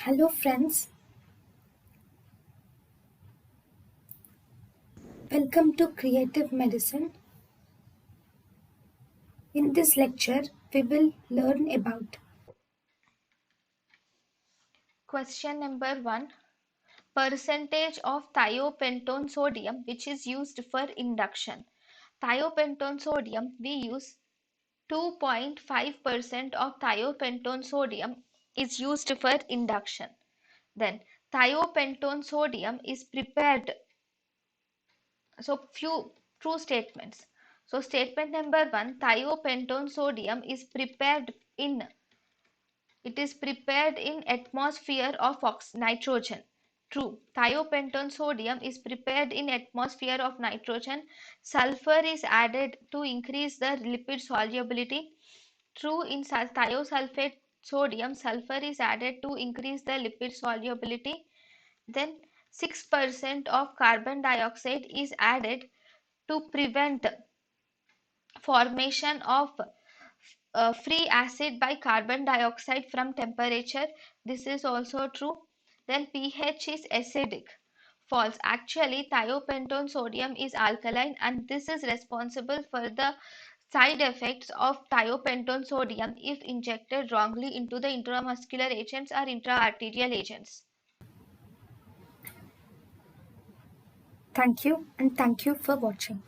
Hello friends, welcome to Creative Medicine. In this lecture, we will learn about Question number 1. Percentage of thiopentone sodium which is used for induction. Thiopentone sodium, we use 2.5% of thiopentone sodium is used for induction. Then thiopentone sodium is prepared. So few true statements. So statement number 1, thiopentone sodium is prepared in atmosphere of nitrogen. True. Thiopentone sodium is prepared in atmosphere of nitrogen. Sulfur is added to increase the lipid solubility. True. In thiosulfate sodium, sulfur is added to increase the lipid solubility. Then 6% of carbon dioxide is added to prevent formation of free acid by carbon dioxide from temperature. This is also true. Then pH is acidic. False. Actually, thiopentone sodium is alkaline and this is responsible for the side effects of thiopentone sodium if injected wrongly into the intramuscular agents or intraarterial agents. thank you and thank you for watching.